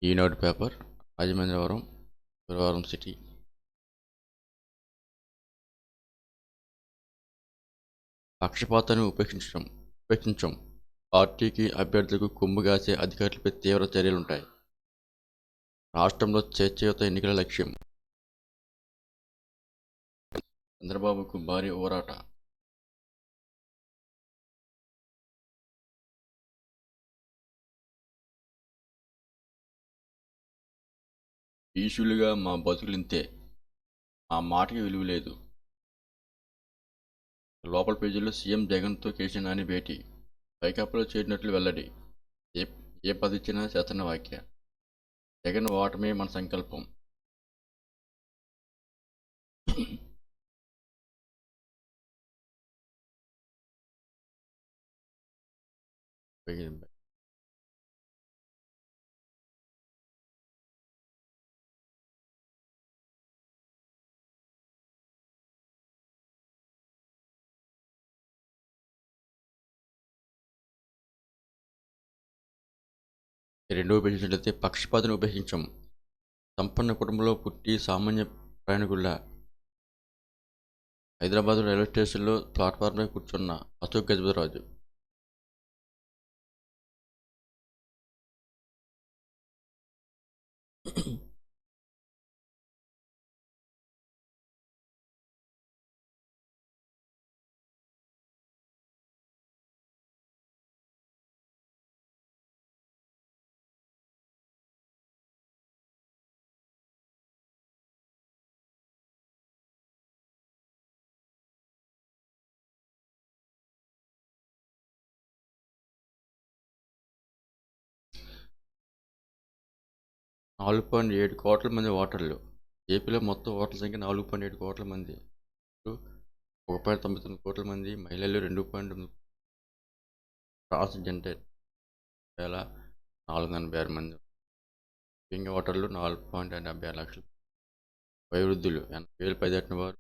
ఈనాడు paper, Rajamahendravaram, గురువారం city. పక్షపాతాన్ని ఉపేక్షించం. పార్టీకి, అభ్యర్థులకు కొమ్ముగాసే అధికారులపై తీవ్ర చర్యలుంటాయి. రాష్ట్రంలో స్వేచ్ఛాయుత ఎన్నికల లక్ష్యం. చంద్రబాబుకు భారీ ఊరాట. ఈసులుగా మా బతుకులింతే, మా మాటకి విలువ లేదు. లోపల పేజీల్లో సీఎం జగన్తో కేసీ నాని భేటీ, వైకాపాలో చేరినట్లు వెల్లడి. ఏ పదిచ్చినా శాసన వాక్య. జగన్ ఓటమే మన సంకల్పం. రెండవ పేజీ చూసినట్లయితే పక్షపాతాన్ని ఉపేక్షించం. సంపన్న కుటుంబంలో పుట్టి సామాన్య ప్రయాణికుల్లా హైదరాబాద్ రైల్వే స్టేషన్లో ప్లాట్ఫామ్పై కూర్చున్న అశోక్ గజపతిరాజు. $4.7 కోట్ల మంది ఓటర్లు. ఏపీలో మొత్తం ఓటర్ల సంఖ్య 4.7 కోట్ల మంది. 1.99 కోట్ల మంది మహిళలు, 2.9 ట్రాన్స్జెండర్ 486 మంది. దివ్యాంగ ఓటర్లు 4.76 లక్షలు. వయోవృద్ధులు 80 ఏళ్ళు పైదాటిన వారు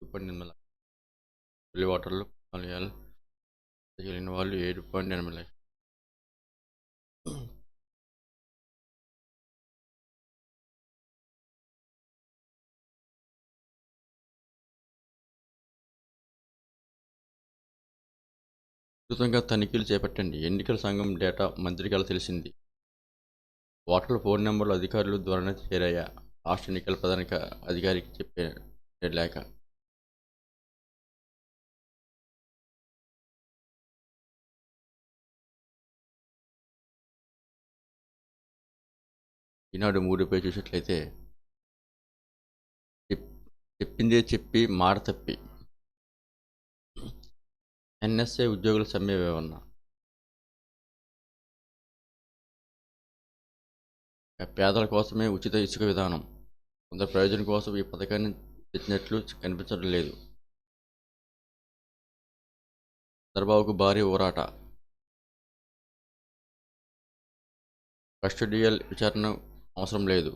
2.8 లక్షలు. తొలి ఓటర్లు 14 ఏళ్ళ కలిగిన వాళ్ళు 7.8 లక్షలు. విస్తృతంగా తనిఖీలు చేపట్టండి. ఎన్నికల సంఘం డేటా మంత్రికి ఎలా తెలిసింది? ఓటర్ల ఫోన్ నెంబర్లు అధికారుల ద్వారానే చేరాయా? రాష్ట్ర ఎన్నికల ప్రధాన అధికారికి చెప్పే లేఖ. ఈనాడు 3 చూసినట్లయితే చెప్పిందే చెప్పి మాట తప్పి ఎన్ఎస్ఏ ఉద్యోగుల సమ్మె వివరణ. పేదల కోసమే ఉచిత ఇసుక విధానం. కొందరు ప్రయోజనం కోసం ఈ పథకాన్ని తెచ్చినట్లు కనిపించడం లేదు. చంద్రబాబుకు భారీ ఊరాట. కస్టోడియల్ విచారణ అవసరం లేదు.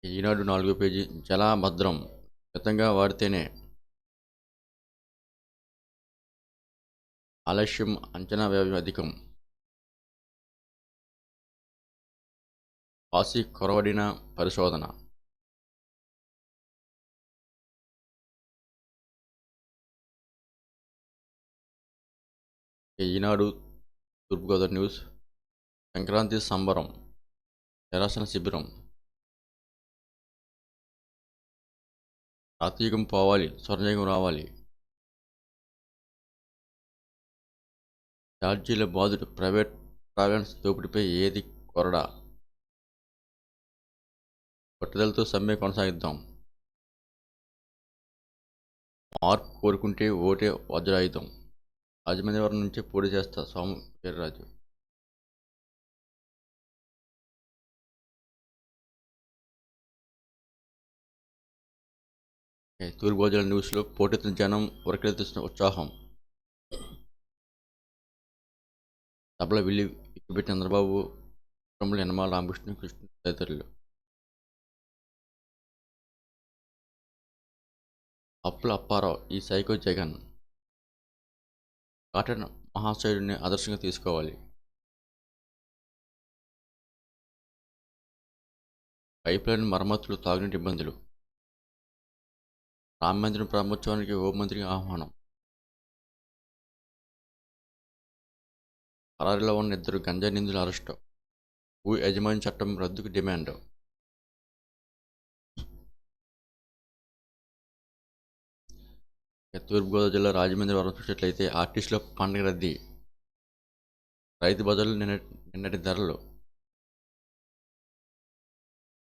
ఈనాడు 4 జలభద్రం మితంగా వాడితేనే. ఆలస్యం, అంచనా వ్యయం అధికం. పాసి కొరవడిన పరిశోధన. ఈనాడు తూర్పుగోదావరి న్యూస్. సంక్రాంతి సంబరం, నిరసన శిబిరం. రాతియుగం పోవాలి, స్వర్ణయుగం రావాలి. ఛార్జీల బాధుడు, ప్రైవేట్ ట్రావెల్స్ దోపిడీపై ఏది కొరడా? పట్టుదలతో సమ్మె కొనసాగిద్దాం. మార్పు కోరుకుంటే ఓటే వజ్రాయుధం. రాజమహేంద్రవరం నుంచే పోటీ చేస్తా సోము వీర్రాజు. తూర్పుగోదావరి న్యూస్లో పోటెత్తిన జనం, ఉరకలెత్తిస్తున్న ఉత్సాహం. సభలో విల్లి ఎక్కుపెట్టిన చంద్రబాబు, యనమల రామకృష్ణ, కృష్ణ తదితరులు. అప్పుల అప్పారావు, ఈ సైకో జగన్. కాటన్ మహాశయుడిని ఆదర్శంగా తీసుకోవాలి. పైప్లైన్ మరమ్మతులు, తాగునీటి ఇబ్బందులు. రామ మందిరం ప్రారంభోత్సవానికి హోంమంత్రికి ఆహ్వానం. పరారీలో ఉన్న 2 గంజాయి నిందితుల అరెస్టు. భూ యజమాని చట్టం రద్దుకు డిమాండ్. తూర్పుగోదావరి జిల్లా రాజమండ్రి వరం చూసినట్లయితే ఆర్టీసీలో పండుగ రద్దీ. రైతు బజార్లు నిన్నటి ధరలు.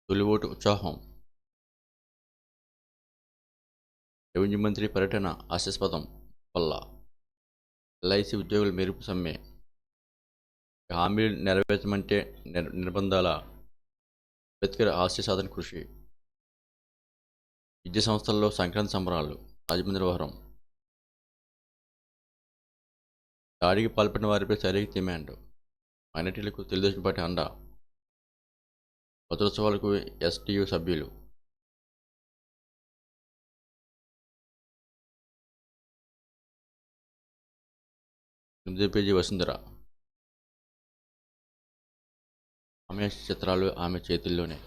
తొలి ఓటు ఉత్సాహం. రెవెన్యూ మంత్రి పర్యటన హాస్యాస్పదం వల్ల. ఎల్ఐసి ఉద్యోగుల మెరుపు సమ్మె. హామీలు నెరవేర్చమంటే నిర్బంధాల. అంబేద్కర్ ఆశయ సాధన కృషి. విద్యా సంస్థల్లో సంక్రాంతి సంబరాలు. రాజమండ్రి వరం. దాడికి పాల్పడిన వారిపై చర్యకి డిమాండ్. మైనార్టీలకు తెలుగుదేశం పార్టీ అండ. వజ్రోత్సవాలకు ఎస్టీయు సభ్యులు. 8వ పేజీ వసుంధర. ఆమె చిత్రాలు ఆమె చేతుల్లోనే.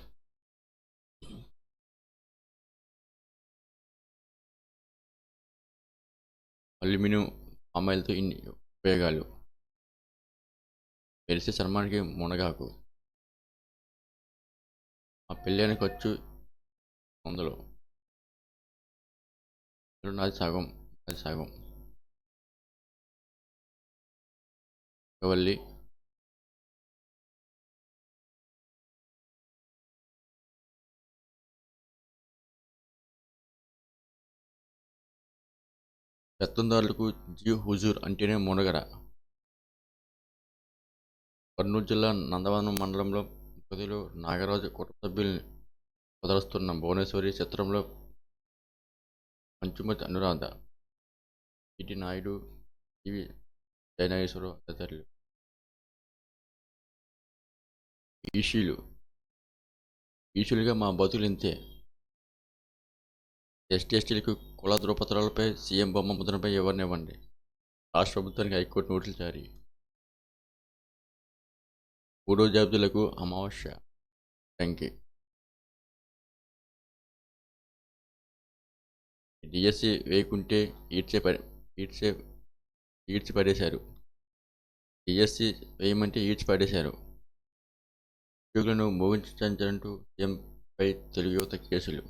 అల్యూమినియం అమ్మాయిలతో ఇన్ని ఉపయోగాలు. మెరిసే చర్మానికి మునగాకు. ఆ పెళ్ళైన ఖర్చు 100. నాది సగం, అది సగం. కవల్లి. పెత్తందారులకు జీ హుజూర్ అంటేనే మునగడ. కర్నూలు జిల్లా నందవరం మండలంలో గదిలో నాగరాజు కుటుంబ సభ్యుల్ని వదలుస్తున్న భువనేశ్వరి చిత్రంలో పంచుమతి అనురాధ, ఈటి నాయుడు, టీవీ జయనాగేశ్వరరావు తదితరులు. ఈశీలుగా మా బతులు ఇంతే. ఎస్టీలకు కుల ధృవపత్రాలపై సీఎం బొమ్మ ముద్రణపై ఎవరినివ్వండి. రాష్ట్ర ప్రభుత్వానికి హైకోర్టు నోటీసులు జారీ. 3వ జాబితాలకు అమావాస్య టంకి. డిఎస్సి వేయకుంటే ఈడ్చి పడేశారు. డిఎస్సి వేయమంటే ఈడ్చి పడేశారు. ఉద్యోగులను మోగించాలంటూ సీఎంపై తెలుగు యువత కేసులు.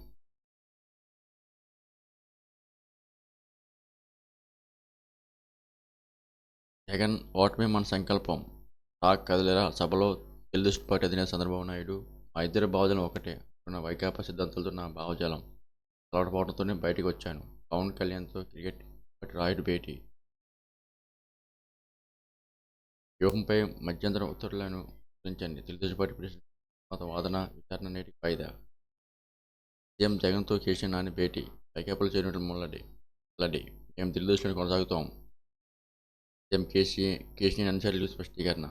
జగన్ ఓటమి మన సంకల్పం. టాక్ కదిలేరా సభలో తెలుగుదేశం పార్టీ అధినేత చంద్రబాబు నాయుడు. మా ఇద్దరి భావజాలం ఒకటే అనుకున్న వైకాపా సిద్ధాంతాలతో నా భావజాలం అలవాటుపోవడంతోనే బయటకు వచ్చాను. పవన్ కళ్యాణ్తో క్రికెట్ రాయుడు భేటీ. వ్యూహంపై మధ్యంతర ఉత్తర్వులను గురించండి. తెలుగుదేశం పార్టీ ప్రెసిడెంట్ వాదన విచారణ నేటికి వాయిదా. సీఎం జగన్తో కేసీఆర్ నాని భేటీ. వైకాపాలో చేరినట్లు ముల్లడి. మేము తెలుగుదేశంలో కొనసాగుతాం. సీఎం కేసీఆర్ అనుచరులకు స్పష్టీకరణ.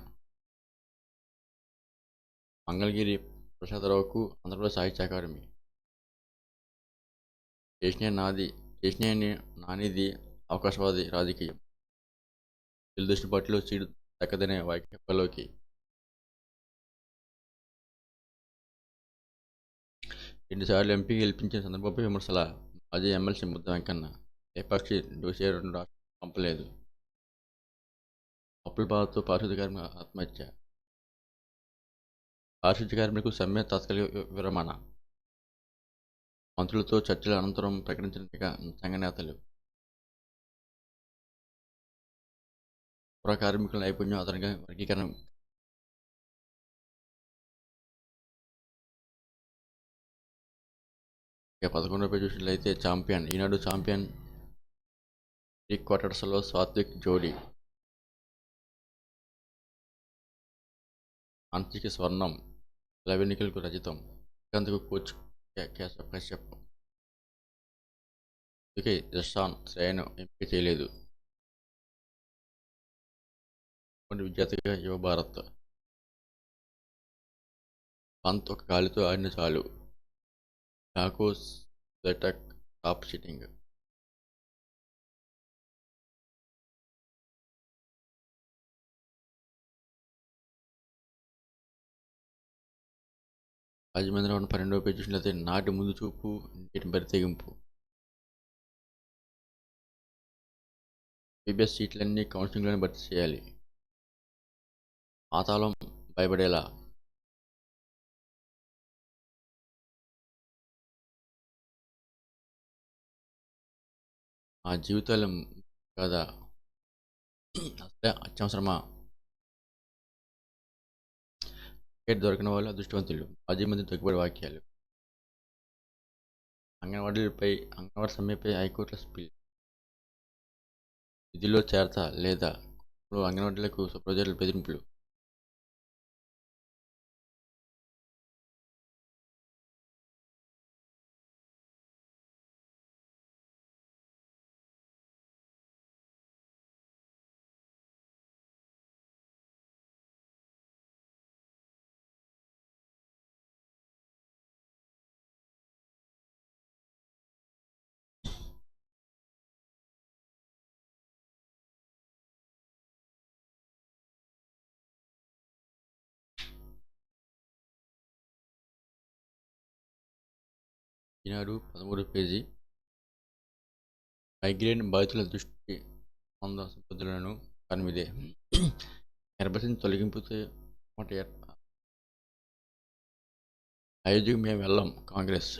మంగళగిరి ప్రసాదరావుకు ఆంధ్రప్రదేశ్ సాహిత్య అకాడమీ. కేసీఆర్ నానిది అవకాశవాది రాజకీయం. తెలుగుదేశం పార్టీలో సీటు దక్కదనే వైకాపాలోకి. రెండుసార్లు ఎంపీ గెలిపించిన చంద్రబాబు విమర్శల. మాజీ ఎమ్మెల్సీ ముద్ద వెంకన్న. ఏపాక్షి డోసే 2 రాష్ట్రాలు పంపలేదు. అప్పుల బాధతో పారిశుద్ధ్య కార్మికుల ఆత్మహత్య. పారిశుద్ధ్య కార్మికులకు సమ్మె తాత్కాలిక విరమణ. మంత్రులతో చర్చల అనంతరం ప్రకటించిన సంఘ నేతలు. పుర కార్మికుల నైపుణ్యం అదనంగా వర్గీకరణ. ఇక 11వ పేజీ చూసినట్లయితే ఛాంపియన్. ఈనాడు ఛాంపియన్ ప్రీ క్వార్టర్స్లో సాత్విక్ జోడీ. అంతకి స్వర్ణం. లవెన్నికలకు రజితం. శ్రీకాంత్కు కోచ్ కశ్యప్. అందుకే జస్వాన్ శ్రేయను ఎంపిక చేయలేదు. విద్యార్థిగా యువ భారత్. పంత్ ఒక గాలితో ఆడిన చాలు. Thakur top sheeting. రాజమండ్రిలో ఉన్న 12వ పేజీ చూసినట్లయితే నాటి ముందు చూపు నేటి బరితెగింపు. బీబీఎస్ సీట్లన్నీ కౌన్సిలింగ్లోనే భర్తీ చేయాలి. పాతాళం భయపడేలా. మా జీవితాలు కదా అసలే అత్యవసరమా? టికెట్ దొరికిన వాళ్ళు అదృష్టవంతులు. మాజీ మంత్రి తగ్గుబడి వాక్యాలు. అంగన్వాడీ సమ్మెపై హైకోర్టులో స్పిల్. విధుల్లో చేరతా లేదా? అంగన్వాడీలకు సూపర్వైజర్ల బెదిరింపులు. ఈనాడు 13వ పేజీ. మైగ్రేన్ బాధితుల దృష్టి సిబ్బందులను 8. నిర్భసించి తొలగింపుతో అయోధ్యకు మేము వెళ్ళాం కాంగ్రెస్.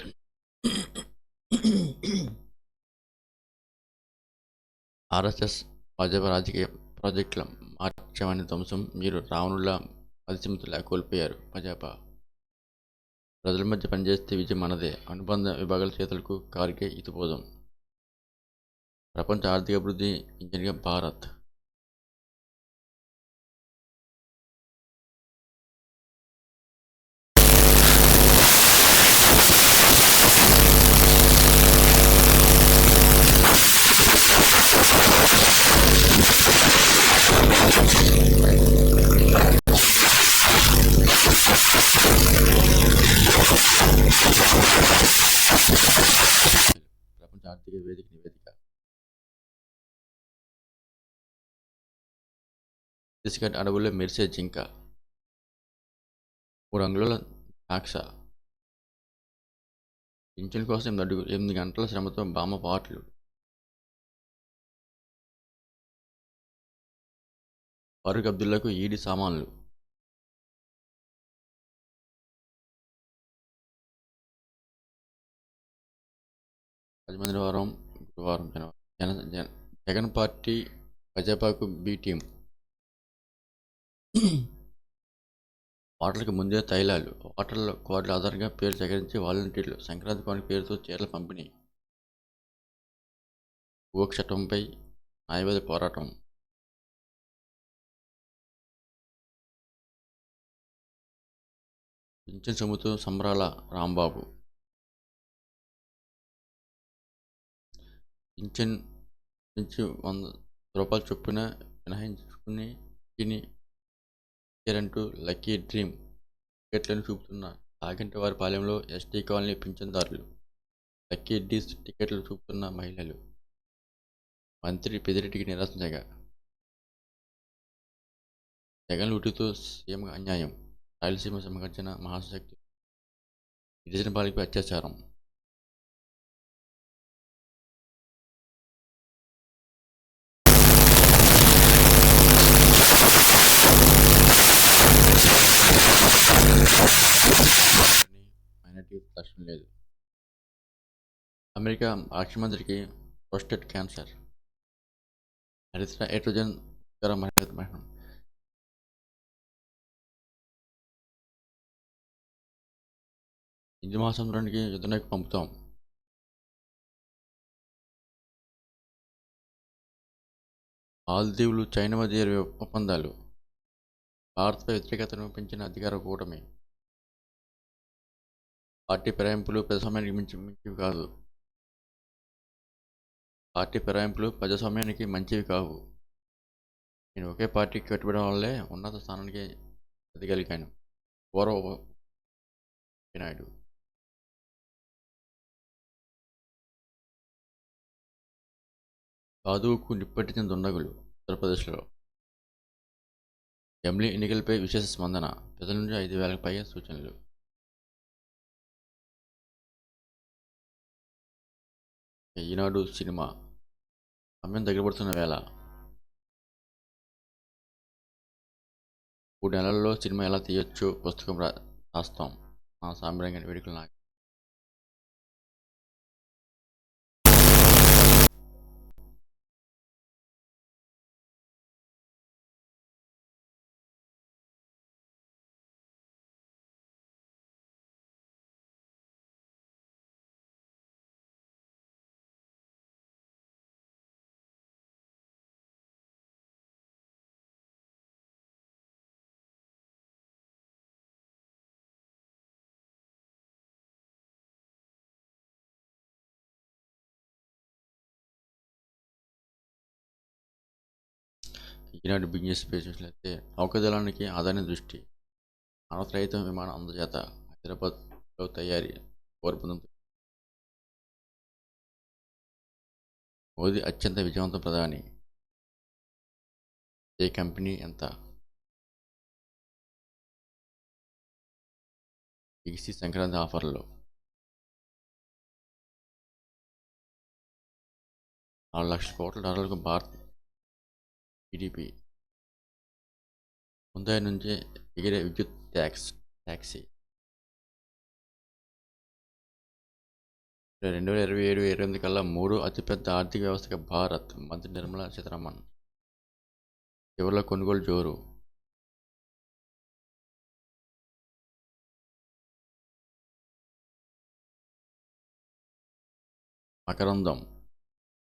ఆర్ఎస్ఎస్ భాజపా రాజకీయ ప్రాజెక్టుల మార్చమని ధ్వంసం. మీరు రావణుల అతిసిమతులా కోల్పోయారు. భాజపా ప్రజల మధ్య పనిచేస్తే విజయం మనదే. అనుబంధ విభాగాల చేతులకు కారికే ఇతిపోదాం. ప్రపంచ ఆర్థిక అభివృద్ధి ఇంజిన్గా భారత్. ప్రపంచ ఆర్థిక వేదిక నివేదిక. ఛత్తీస్గఢ్ అడవుల్లో మెరిసే జింక. 3 అంగుళాల ద్రాక్ష. పింఛన్ కోసం 8 గంటల శ్రమతో బామ్మ పాటలు. ఫరూక్ అబ్దుల్లాకు ఈడీ సామాన్లు. గురువారం జగన్ పార్టీ భాజపాకు బి టీం. ఓటర్లకు ముందే తైలాలు. ఓటర్ల కోడ్ల ఆధారంగా పేరు సేకరించి వాలంటీర్లు. సంక్రాంతి కానుక పేరుతో చీరల పంపిణీ. భూ చట్టంపై న్యాయవాది పోరాటం. పింఛన్ సొమ్ముతో సంబరాల రాంబాబు. పింఛన్ నుంచి 100 రూపాయల చొప్పున మినహాయించుకుని ఇచ్చారంటూ లక్కీ డ్రీమ్ టికెట్లను చూపుతున్న వారి పాలెంలో ఎస్టీ కాలనీ పింఛన్దారులు. లక్కీ డీస్ టికెట్లు చూపుతున్న మహిళలు. మంత్రి పెద్దిరెడ్డికి నిరాశగా. జగన్ లూటితో సీఎం అన్యాయం. రాయలసీమ సమగర్జన మహాశక్తి. గిరిజన బాలికపై అత్యాచారం. మైనారిటీ లక్ష్యం లేదు. అమెరికా రాష్ట్ర మంత్రికి ప్రోస్టేట్ క్యాన్సర్. హరిత ఎట్రోజన్ మరణం. హిందూ మహాసముద్రానికి యుద్ధనౌక పంపుతాం. మాల్దీవులు చైనా మధ్య ఒప్పందాలు. భారత్పై వ్యతిరేకతను పెంచిన అధికార కూటమి. పార్టీ ఫిరాయింపులు ప్రజాస్వామ్యానికి మంచివి కాదు. పార్టీ ఫిరాయింపులు ప్రజాస్వామ్యానికి మంచివి కావు. నేను ఒకే పార్టీకి కట్టుబడడం వల్లే ఉన్నత స్థానానికి ఎదగలిగాను. పూర్వ నాయుడు. సాధువుకు నిప్పట్టించిన దుండగులు. ఉత్తరప్రదేశ్లో అసెంబ్లీ ఎన్నికలపై విశేష స్పందన. ప్రజల నుంచి 5,000కు పైగా సూచనలు. ఈనాడు సినిమా సమయం దగ్గర పడుతున్న వేళ 3 నెలల్లో సినిమా ఎలా తీయొచ్చో పుస్తకం రాస్తాం. మా సాంబరంగ వేడుకలు నాకు ఈనాడు బిజినెస్ పేజ్ చూసినట్లయితే నౌకాదళానికి ఆదాయ దృష్టి మానవరహిత విమానం అందజేత హైదరాబాద్లో తయారీ కోరుకుంది. మోదీ అత్యంత విజయవంత ప్రధాని. ఏ కంపెనీ ఎంత? ఈసీ సంక్రాంతి ఆఫర్లు $4,00,00,000 భారత్ జీడిపి. ముందై నుంచి ఎగిరే విద్యుత్ ట్యాక్సీ 2027-28 కల్లా 3వ అతిపెద్ద ఆర్థిక వ్యవస్థగా భారత్. మంత్రి నిర్మలా సీతారామన్. చివరిలో కొనుగోలు జోరు. మకరందం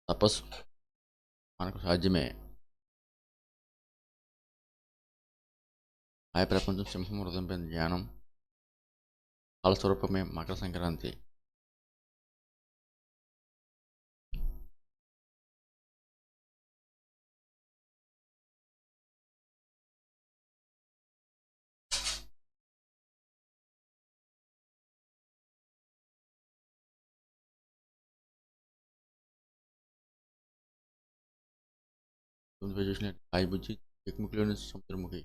తపస్సు మనకు సాధ్యమే. ఆయా ప్రపంచం సింహం హృదయంపై ధ్యానం. కాలస్వరూపమే మకర సంక్రాంతి. చూసినట్టు హాయి బుజ్జి చెక్ముఖిలోని సముద్రముఖి.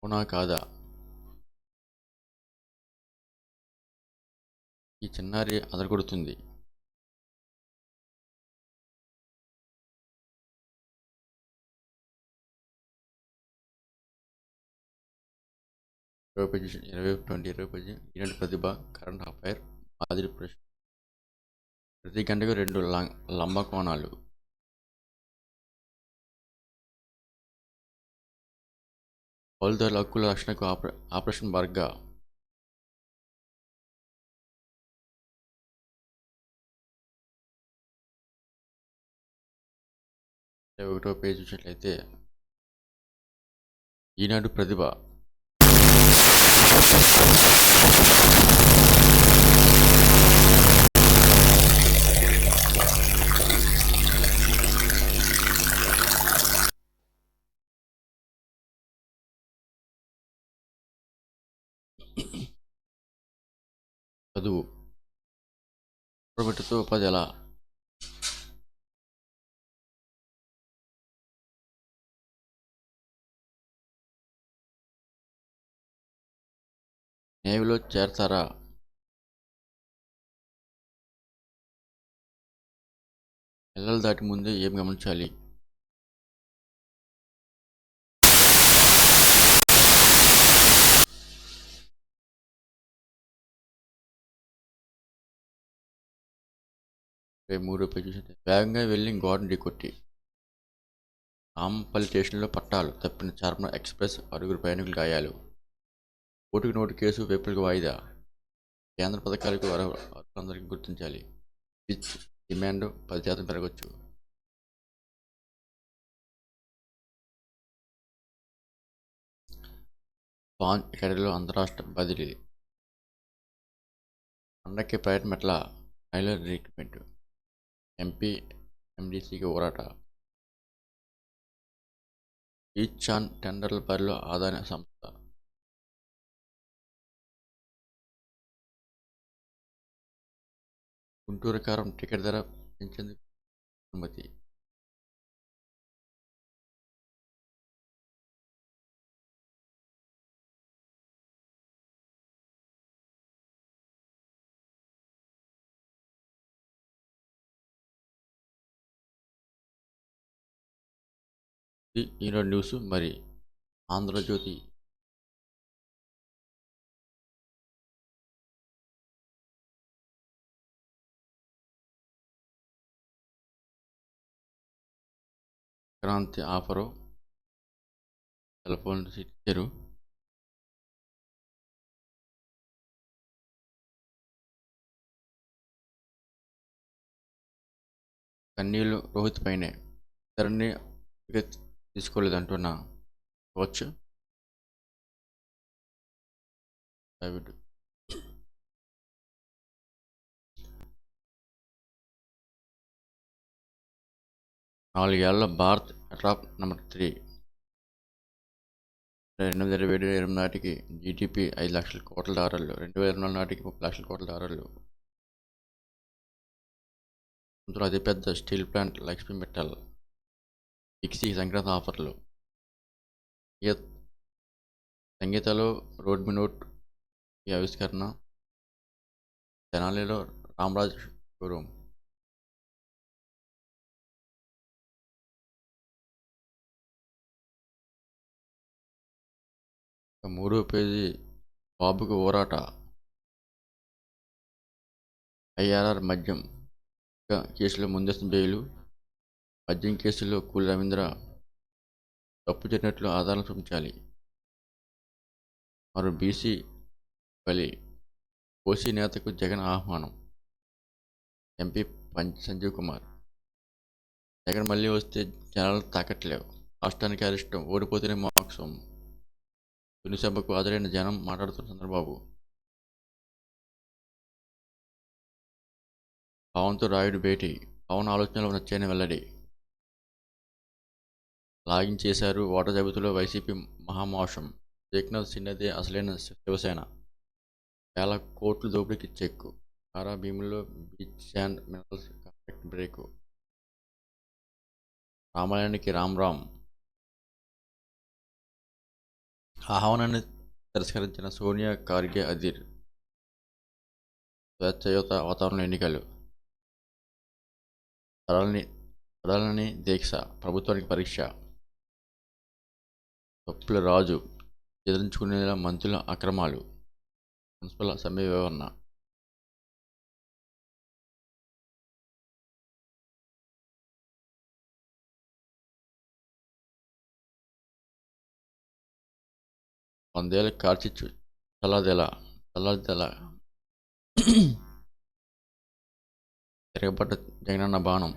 అవునా కాదా? ఈ చిన్నారి అదరగొడుతుంది. ఇరవై పేజీ ఈనాటి ప్రతిభ కరెంట్ అఫైర్ మాదిరి ప్రశ్న. ప్రతి గంటకు 2 లంబ కోణాలు. పౌరుల హక్కుల రక్షణకు ఆపరేషన్ బర్గా. ఒకటో పేజీ చూసినట్లయితే ఈనాడు ప్రతిభ. చదువు పెట్టుతూ ఉపాధి ఎలా? నేవీలో చేరతారా? నెలలు దాటి ముందే ఏం గమనించాలి? మూడో పేజీ వేగంగా వెళ్ళి గోడను ఢీకొట్టి. నాంపల్లి స్టేషన్లో పట్టాలు తప్పిన చార్మినార్ ఎక్స్ప్రెస్. 6 ప్రయాణికులు గాయాలు. ఓటుకు నోటు కేసు వేపులకు వాయిదా. కేంద్ర పథకాలకు అర్హులందరికీ గుర్తించాలి. విద్యుత్ డిమాండ్ 10% పెరగొచ్చు. స్పాంజ్ అకాడమీలో అంతరాష్ట్ర బదిలీ. పండక్కి ప్రైవేట్ మెట్ల రైల్వే రిక్రూట్మెంట్. ఎంపీ ఎండీసీకి ఊరాట. ఈచాన్ టెండర్ల బరిలో ఆదాయ సంస్థ. గుంటూరు కారం టికెట్ ధర పెంచేందుకు అనుమతి. ఈనాడు న్యూస్ మరి Andhrajyothi Sankranti offer cell phone ఇచ్చారు. కన్నీళ్లు రోహిత్ పైనే, ఇద్దరిని వికెట్ తీసుకోలేదంటున్న కోచ్ డేవిడ్. 4 ఏళ్ల భారత్ టాప్ నెంబర్ 3 2027 నాటికి జీడీపీ 5 లక్షల కోట్ల డాలర్లు, 2024 నాటికి 30 లక్షల కోట్ల డాలర్లు. అందులో అతిపెద్ద స్టీల్ ప్లాంట్ లక్ష్మీ మెటల్. డిక్సీ సంక్రాంతి ఆఫర్లు. సంగీతలో రోడ్మీ నోట్ ఈ ఆవిష్కరణ. తెనాలిలో రామ్రాజ్ షోరూమ్. మూడో పేజీ బాబుకు ఊరాట. ఐఆర్ఆర్ మద్యం కేసులో ముందస్తు బెయిలు. మద్యం కేసులో కూలి రవీంద్ర తప్పు చేసినట్లు ఆధారాలు చూపించాలి. మరో బీసీ బలి. ఓసీ నేతకు జగన్ ఆహ్వానం. ఎంపీ సంజీవ్ కుమార్. జగన్ మళ్ళీ వస్తే జనాలు తాకట్లేవు, రాష్ట్రానికి అరిష్టం, ఓడిపోతేనే మోక్షం. తుని సభకు హాజరైన జనం మాట్లాడుతున్న చంద్రబాబు. పవన్తో రాయుడు భేటీ. పవన్ ఆలోచనలు నచ్చాయని వెల్లడి. లాగిన్ చేశారు ఓటర్ జాబితాలో వైసీపీ మహామోషం. ఏక్నాథ్ సిండేదే అసలైన శివసేన. వేల కోట్లు దోపిడీకి చెక్కు. కారా భీముల్లో beach sand minerals contract break. రామాయణానికి రామ్. ఆహ్వానాన్ని తిరస్కరించిన సోనియా, ఖార్గే, అధీర్. స్వేచ్ఛాయుత వాతావరణంలో ఎన్నికలు. తడాలని దీక్ష, ప్రభుత్వానికి పరీక్ష. తప్పుల రాజు ఎదిరించుకునేలా మంత్రుల అక్రమాలు. మున్సిపల్ సమ్మె వివరణ. వందేళ్ళ కార్చి చల్లార్దెలా. తిరగబడ్డ జగనన్న బాణం.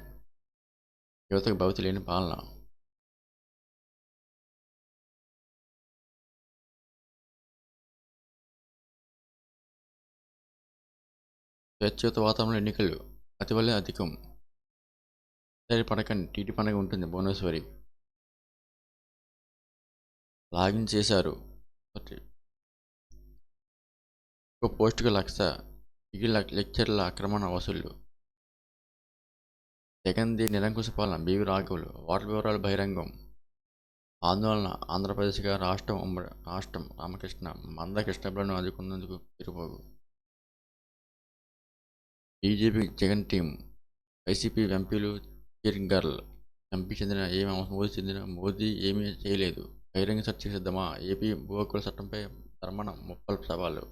యువతకు భవిత లేని పాలన. స్వేచ్ఛయుత వాతావరణంలో ఎన్నికలు. అతి వల్లే అధికం. పడకండి, టీటీ పండుగ ఉంటుంది భువనేశ్వరి. లాగిన్ చేశారు. ఒక పోస్టుకు 1,00,000. లెక్చర్ల ఆక్రమణ వసూళ్లు. జగన్ది నిరంకుశ పాలన. బీవీ రాఘవులు. ఓట్ల వివరాలు బహిరంగం. ఆందోళన. ఆంధ్రప్రదేశ్గా రాష్ట్రం రామకృష్ణ. మంద కృష్ణబలను అందుకున్నందుకు తిరుపోగు. BJP Jagan team. వైసీపీ ఎంపీలు చీరింగ్ గర్ల్. ఎంపీ చెందిన మోదీ ఏమీ చేయలేదు, బహిరంగ చర్చకు సిద్ధమా? ఏపీ భూ హక్కుల చట్టంపై ధర్మన ముప్పల్ సవాలు.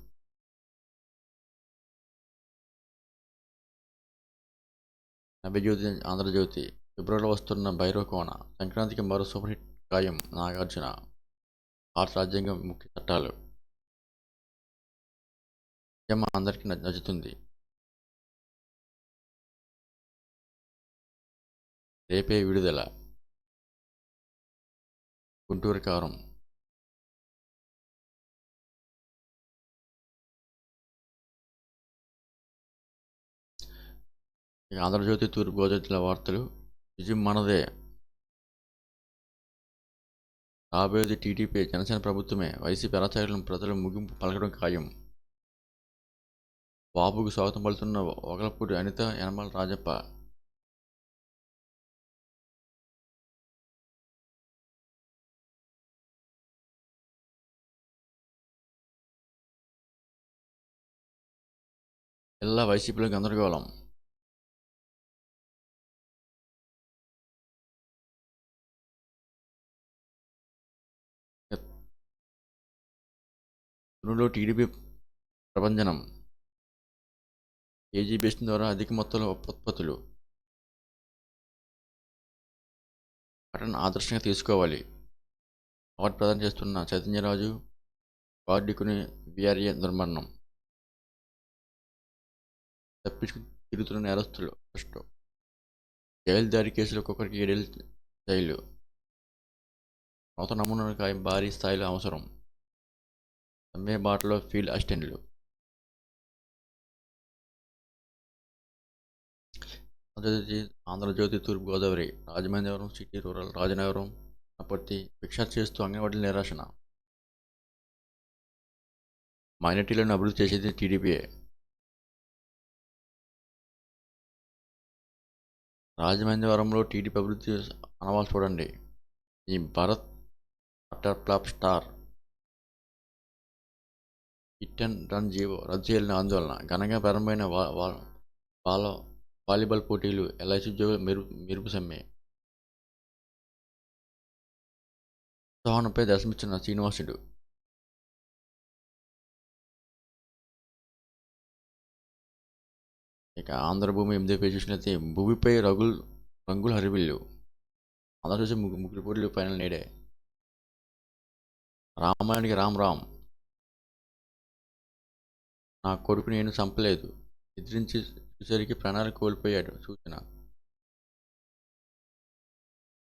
నవ్యజ్యోతి ఆంధ్రజ్యోతి. ఫిబ్రవరిలో వస్తున్న భైరవకోన. సంక్రాంతికి మరో సూపర్ హిట్ ఖాయం. నాగార్జున. భారత రాజ్యాంగం ముఖ్య చట్టాలు. నిజం అందరికీ నచ్చుతుంది. రేపే విడుదల. గుంటూరు కారం. ఆంధ్రజ్యోతి తూర్పుగోదావరి జిల్లా వార్తలు. విజయం మనదే. రాబోయేది టీడీపీ జనసేన ప్రభుత్వమే. వైసీపీ అరాచకాలను ప్రజలు ముగింపు పలకడం ఖాయం. బాబుకు స్వాగతం పలుకుతున్న వగలపూడి అనిత, యనమల రాజప్ప. జిల్లా వైసీపీలో గందరగోళం. జూన్లో టీడీపీ ప్రభంజనం. కేజీ బెస్ట్ ద్వారా అధిక మొత్తంలో ఉత్పత్తులు. ఘటన ఆదర్శంగా తీసుకోవాలి. అవార్డు ప్రదానం చేస్తున్న చైతన్యరాజు, కార్డికుని వీఆర్ఏ దుర్మరణం. తప్పించుకు తిరుగుతున్న నేరస్తులు అరెస్టు. జైలు దాడి కేసులో ఒక్కొక్కరికి 7 ఏళ్ల జైలు. నూతన నమూనాలపై భారీ స్థాయిలో అవసరం. సమ్మె బాటలో ఫీల్డ్ అసిస్టెంట్లు. ఆంధ్రజ్యోతి తూర్పుగోదావరి, రాజమహేంద్రవరం సిటీ రూరల్, రాజనగరం, అనపర్తి భిక్ష చేస్తూ అంగన్వాడీల నిరాశన. మైనార్టీలను అభివృద్ధి చేసేది టీడీపీయే. రాజమహేంద్రవరంలో టీడీపీ అభివృద్ధి అనవాలు చూడండి. ఈ Bharat utter flop star. Hit and run GO రద్దు చేయాలని ఆందోళన. ఘనంగా ప్రారంభమైన వాలీబాల్ పోటీలు. ఎల్ఐసి ఉద్యోగులు మెరుపు సమ్మె. ఉత్సాహంపై దర్శనమిచ్చిన శ్రీనివాసుడు. ఇక ఆంధ్రభూమి 8వ పేజీ చూసినట్లయితే భూమిపై రంగుల హరివిల్లు. ఆంధ్రప్రదేశ్ ముగ్గురు పోటీలు ఫైనల్ నేడే. రామాయణానికి రామ్ నా కొడుకు నేను చంపలేదు, ఎదిరించి చూసరికి ప్రాణాలు కోల్పోయాడు సూచన.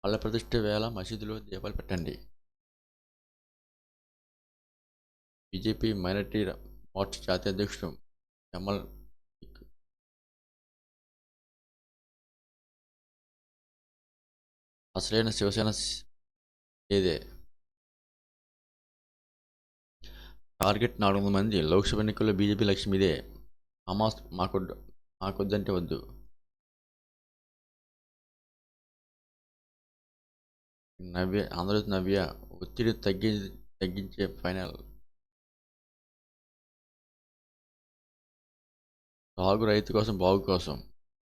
వాళ్ళ ప్రతిష్ఠ వేళ మసీదులో దీపాలు పెట్టండి. బీజేపీ మైనార్టీ మోర్చా జాతీయ అధ్యక్షుడు కమల్. అసలైన శివసేన ఏదే. టార్గెట్ 400 మంది. లోక్సభ ఎన్నికల్లో బీజేపీ లక్ష్యం ఇదే. హమాస్ మాకొద్దంటే వద్దు. ఆంధ్రజ్యోతి నవ్య ఒత్తిడి తగ్గించే ఫైనల్. సాగు రైతు కోసం బాగు కోసం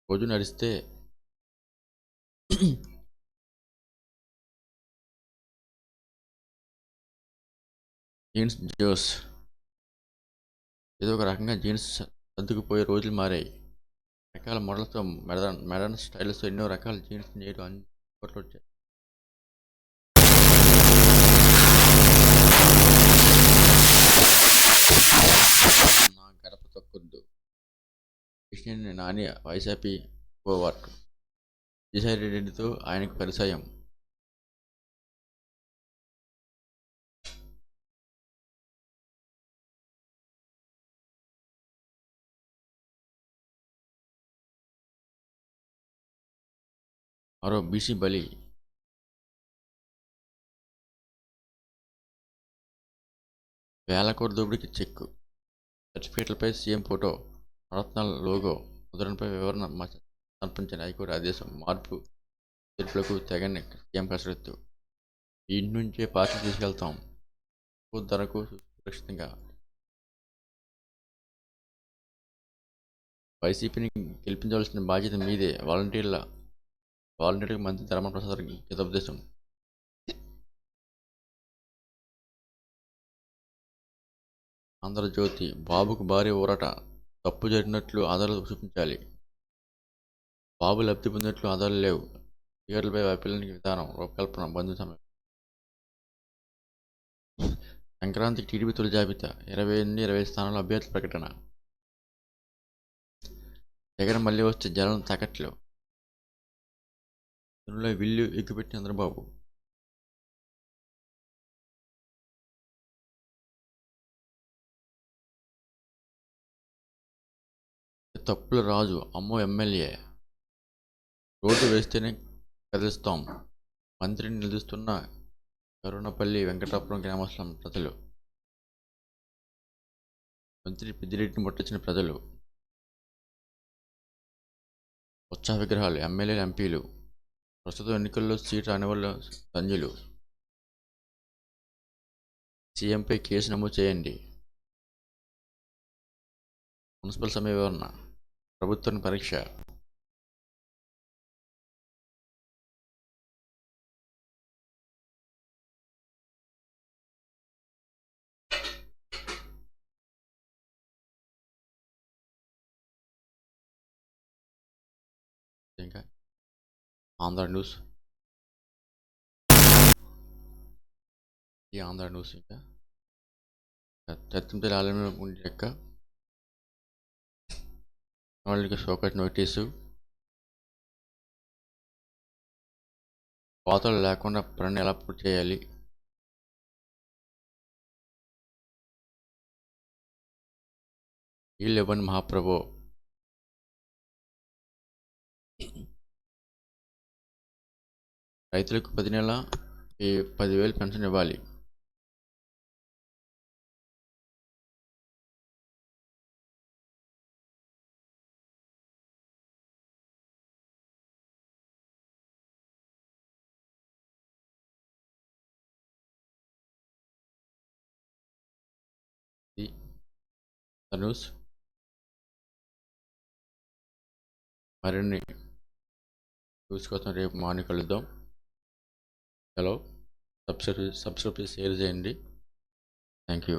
రోజు నడిస్తే జీన్స్ జోస్ ఏదో ఒక రకంగా జీన్స్ సర్దుకుపోయే రోజులు మారాయి. రకాల మోడల్స్తో మెడర్న్ స్టైల్స్తో ఎన్నో రకాల జీన్స్ నేడు అందుబాటులో వచ్చాయి. నా గడప తొక్కొద్దు. కృష్ణుని నాని వైసీపీ కోవాట్. విజయసాయి రెడ్డితో ఆయనకు పరిచయం. మరో బీసీ బలి. వేల కోట్ల దోపిడీకి చెక్కు. సర్టిఫికేట్లపై సీఎం ఫోటో, నవరత్నాల లోగో, ముద్రణపై వివరణ సమర్పించిన హైకోర్టు ఆదేశం. మార్పు చేర్పులకు తెగని సీఎం కసరత్తు. ఈ ఇంటి నుంచే పార్టీ తీసుకెళ్తాం. ధరకు సురక్షితంగా. వైసీపీని గెలిపించవలసిన బాధ్యత మీదే. వాలంటీర్లకు మంత్రి ధర్మన ప్రసాద్ హితోపదేశం. ఆంధ్రజ్యోతి బాబుకు భారీ ఊరట. తప్పు జరిగినట్లు ఆధారాలు చూపించాలి. బాబు లబ్ధి పొందినట్లు ఆధారాలు లేవు. ఫిర్యాదులపై అప్పీలానికి విధానం రూపకల్పన. బంధు సమయం. సంక్రాంతికి టీడీపీ తొలి జాబితా. 28 స్థానాల్లో అభ్యర్థుల ప్రకటన. జగన్ మళ్లీ వస్తే జనం తాకట్లు. ఇందులో విల్లు ఎక్కుపెట్టిన చంద్రబాబు. తప్పుల రాజు అమ్మో ఎమ్మెల్యే. రోడ్డు వేస్తేనే కదిలిస్తాం. మంత్రిని నిలుస్తున్న కరుణపల్లి వెంకటాపురం గ్రామస్తుల ప్రజలు. మంత్రి పెద్దిరెడ్డిని ముట్టొచ్చిన ప్రజలు. ఉత్సాహ విగ్రహాలు. ఎమ్మెల్యేలు, ఎంపీలు. ప్రస్తుతం ఎన్నికల్లో సీటు రానివాళ్ళ ధన్యులు. సీఎంపై కేసు నమోదు చేయండి. మున్సిపల్ సమ్మె వివరణ. ప్రభుత్వానికి పరీక్ష. ఆంధ్ర న్యూస్, ఈ ఆంధ్ర న్యూస్ ఇంకా చత్రంపల్లి ఆలయం గుండె యొక్క వాళ్ళకి షోకాస్ నోటీసు, కోతలు లేకుండా పని ఎలా పూర్తి చేయాలి, నీళ్ళు ఇవ్వండి మహాప్రభు, రైతులకు 10 నెలల 10,000 పెన్షన్ ఇవ్వాలి, ఇది న్యూస్. మరిన్ని న్యూస్ కోసం రేపు మార్నింగ్ కలుద్దాం. హలో, సబ్స్క్రైబ్ షేర్ చేయండి. Thank you.